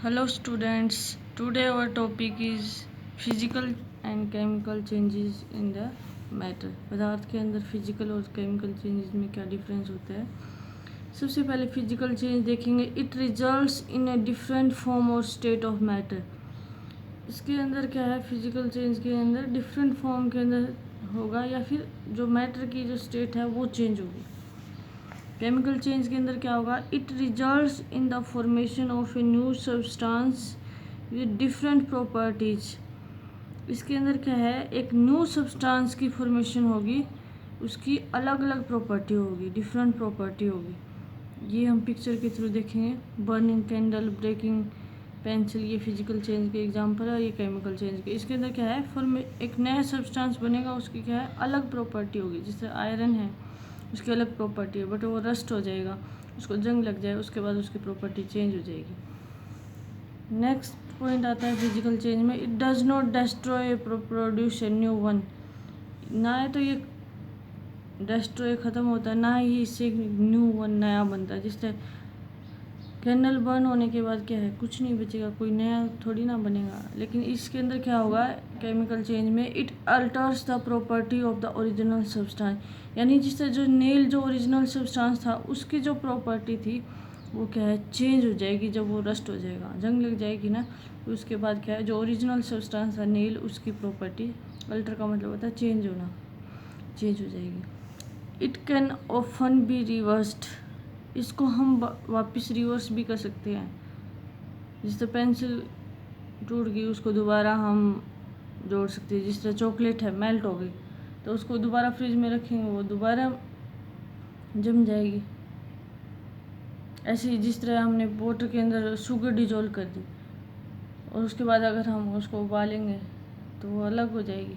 Hello students, today our topic is physical and chemical changes in the matter। पदार्थ के अंदर physical और chemical changes में क्या डिफरेंस होता है। सबसे पहले फिजिकल चेंज देखेंगे। It results in a different form और स्टेट ऑफ मैटर। इसके अंदर क्या है, फिजिकल चेंज के अंदर डिफरेंट फॉर्म के अंदर होगा या फिर जो मैटर की जो स्टेट है वो चेंज होगी। केमिकल चेंज के अंदर क्या होगा, it results in the formation of A new substance with different properties. इसके अंदर क्या है, एक न्यू सब्सटेंस की फॉर्मेशन होगी, उसकी अलग अलग प्रॉपर्टी होगी, डिफरेंट प्रॉपर्टी होगी। ये हम पिक्चर के थ्रू देखेंगे। बर्निंग कैंडल, ब्रेकिंग पेंसिल, ये फिजिकल चेंज के एग्जांपल है। ये केमिकल चेंज के, इसके अंदर क्या है, एक नया सब्सटेंस बनेगा, उसकी क्या है, अलग प्रॉपर्टी होगी। जैसे आयरन है, उसकी अलग प्रॉपर्टी है, बट वो रस्ट हो जाएगा, उसको जंग लग जाए, उसके बाद उसकी प्रॉपर्टी चेंज हो जाएगी। नेक्स्ट पॉइंट आता है फिजिकल चेंज में, it does not destroy produce a new one. ना है तो ये डिस्ट्रॉय ख़त्म होता है, ना ही इससे न्यू वन नया बनता है। जिस तरह कैंडल बर्न होने के बाद क्या है, कुछ नहीं बचेगा, कोई नया थोड़ी ना बनेगा। लेकिन इसके अंदर क्या होगा केमिकल चेंज में, it altars the property of the original substance. यानी जिससे जो नेल जो ओरिजिनल सब्सटेंस था उसकी जो प्रॉपर्टी थी वो क्या है, चेंज हो जाएगी। जब वो रस्ट हो जाएगा, जंग लग जाएगी ना, तो उसके बाद क्या है, जो ओरिजिनल सब्सटेंस था नेल, उसकी प्रॉपर्टी, अल्टर का मतलब होता है चेंज होना, चेंज हो जाएगी। It can often be reversed. इसको हम वापस रिवर्स भी कर सकते हैं। जिस तरह पेंसिल टूट गई, उसको दोबारा हम जोड़ सकते हैं। जिस तरह चॉकलेट है, मेल्ट हो गई, तो उसको दोबारा फ्रिज में रखेंगे, वो दोबारा जम जाएगी। ऐसे ही जिस तरह हमने वाटर के अंदर शुगर डिजोल्व कर दी और उसके बाद अगर हम उसको उबालेंगे तो वो अलग हो जाएगी।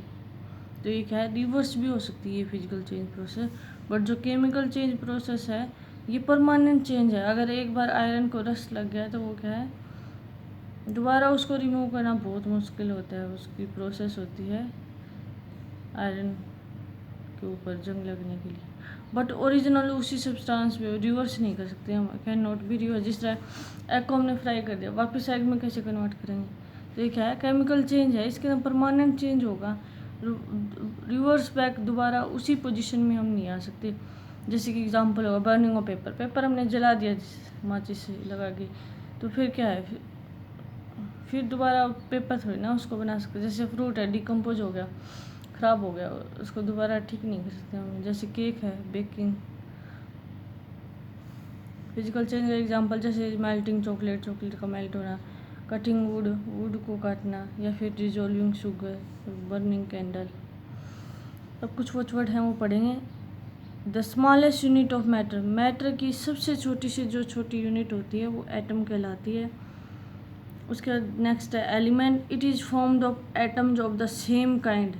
तो ये क्या है, रिवर्स भी हो सकती है फिजिकल चेंज प्रोसेस। बट जो केमिकल चेंज प्रोसेस है ये परमानेंट चेंज है। अगर एक बार आयरन को रस्ट लग गया तो वो क्या है, दोबारा उसको रिमूव करना बहुत मुश्किल होता है। उसकी प्रोसेस होती है आयरन के ऊपर जंग लगने के लिए। बट ओरिजिनल उसी सब्सटेंस पे रिवर्स नहीं कर सकते हम, कैन नॉट बी रिवर्स। जिस तरह एग को हमने फ्राई कर दिया, वापस एग में कैसे कन्वर्ट करेंगे। तो ये क्या है, केमिकल चेंज है, इसके अंदर परमानेंट चेंज होगा। रिवर्स बैक दोबारा उसी पोजीशन में हम नहीं आ सकते। जैसे कि एग्जांपल होगा बर्निंग ऑफ पेपर। पेपर हमने जला दिया माचिस से लगा के, तो फिर क्या है, फिर दोबारा पेपर थोड़ी ना उसको बना सकते। जैसे फ्रूट है, डिकम्पोज हो गया, ख़राब हो गया, उसको दोबारा ठीक नहीं कर सकते हम। जैसे केक है, बेकिंग। फिजिकल चेंज का एग्जांपल जैसे मेल्टिंग चॉकलेट, चॉकलेट का मेल्ट होना, कटिंग वुड, वुड को काटना, या फिर डिजोल्विंग शुगर, बर्निंग कैंडल। अब कुछ वर्ड हैं वो पढ़ेंगे। The smallest unit of matter. Matter की सबसे छोटी से जो छोटी यूनिट होती है वो एटम कहलाती है। उसके बाद नेक्स्ट है element. It is formed of atoms of the same kind.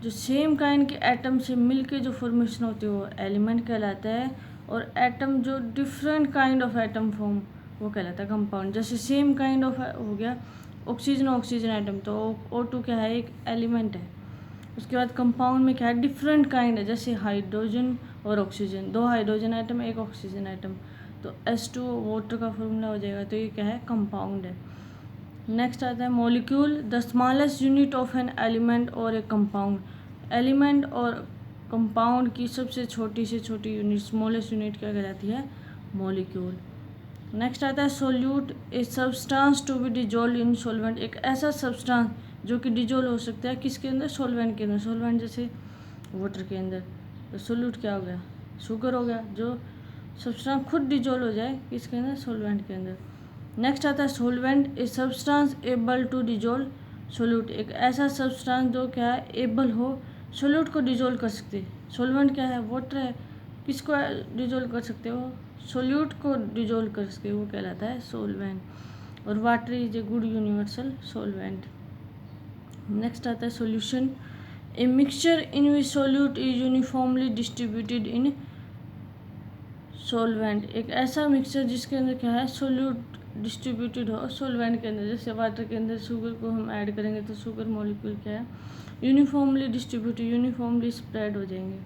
जो सेम काइंड के एटम से मिलके जो फॉर्मेशन होती है वो एलिमेंट कहलाता है। और एटम जो different kind of atom form वो कहलाता है कंपाउंड। जैसे सेम काइंड ऑफ हो गया ऑक्सीजन, ऑक्सीजन एटम, तो O2 क्या है, एक एलिमेंट है। उसके बाद कंपाउंड में क्या है, डिफरेंट काइंड है। जैसे हाइड्रोजन और ऑक्सीजन, दो हाइड्रोजन एटम, एक ऑक्सीजन एटम, तो H2 वाटर का फॉर्मूला हो जाएगा। तो ये क्या है, कंपाउंड है। नेक्स्ट आता है molecule. The smallest unit of an element और ए कंपाउंड। एलिमेंट और कंपाउंड की सबसे छोटी से छोटी यूनिट, स्मॉलेस्ट यूनिट क्या कहलाती है, मॉलिक्यूल। नेक्स्ट आता है solute. A substance to be dissolve in solvent. एक ऐसा सब्सटेंस जो कि डिजोल्व हो सकता है किसके अंदर, सॉल्वेंट के अंदर। सॉल्वेंट जैसे वाटर के अंदर, तो सोल्यूट क्या हो गया, शुगर हो गया। जो सब्सटेंस खुद डिजोल्व हो जाए किसके अंदर, सॉल्वेंट के अंदर। नेक्स्ट आता है solvent. A substance able to dissolve solute. एक ऐसा सब्सटेंस जो क्या है, एबल हो सोल्यूट को डिजोल्व कर सकते। सोलवेंट क्या है, वाटर है, किसको डिजोल्व कर सकते हो, सोल्यूट को डिजोल्व कर सकते हो, वो कहलाता है सोलवेंट। और water is a good universal solvent. Next आता है solution. A mixture in which solute is uniformly distributed in solvent. एक ऐसा मिक्सचर जिसके अंदर क्या है, सोल्यूट डिस्ट्रीब्यूटेड हो सोलवेंट के अंदर। जैसे वाटर के अंदर शुगर को हम ऐड करेंगे तो शुगर मॉलिक्यूल क्या है, यूनिफॉर्मली डिस्ट्रीब्यूटेड, यूनिफॉर्मली स्प्रेड हो जाएंगे।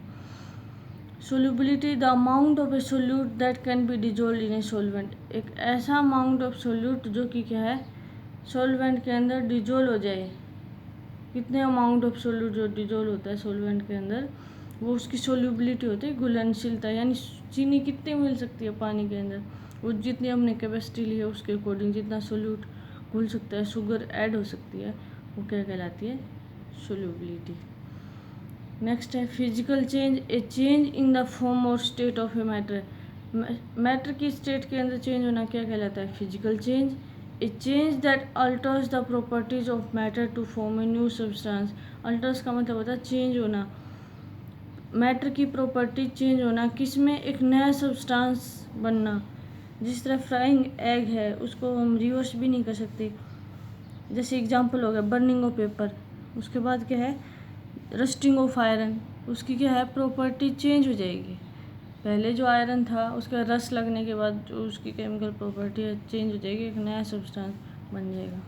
Solubility the amount of A solute that can be dissolve in A solvent, एक ऐसा अमाउंट ऑफ सोल्यूट जो कि क्या है सॉल्वेंट के अंदर डिजोल्व हो जाए। कितने अमाउंट ऑफ सोल्यूट जो डिजोल्व होता है सॉल्वेंट के अंदर, वो उसकी सोल्यूबिलिटी होती है, घुलनशीलता, यानी चीनी कितनी मिल सकती है पानी के अंदर, वो जितनी हमने कैपेसिटी ली है उसके अकॉर्डिंग जितना सोल्यूट घुल सकता है, शुगर ऐड हो सकती है, वो क्या कहलाती है सोल्यूबिलिटी। नेक्स्ट है physical change, a change in the form और state of a matter, matter की स्टेट के अंदर चेंज होना क्या कहलाता है physical change. A change that alters the properties of matter to form a new substance, alters का मतलब होता है चेंज होना, मैटर की प्रॉपर्टी चेंज होना, किसमें एक नया सब्सटेंस बनना। जिस तरह फ्राइंग एग है उसको हम रिवर्स भी नहीं कर सकते, जैसे एग्जांपल हो गया बर्निंग ऑफ पेपर, उसके बाद क्या है रस्टिंग ऑफ आयरन, उसकी क्या है प्रॉपर्टी चेंज हो जाएगी, पहले जो आयरन था उसका रस लगने के बाद जो उसकी केमिकल प्रॉपर्टी है चेंज हो जाएगी, एक नया सब्सटेंस बन जाएगा।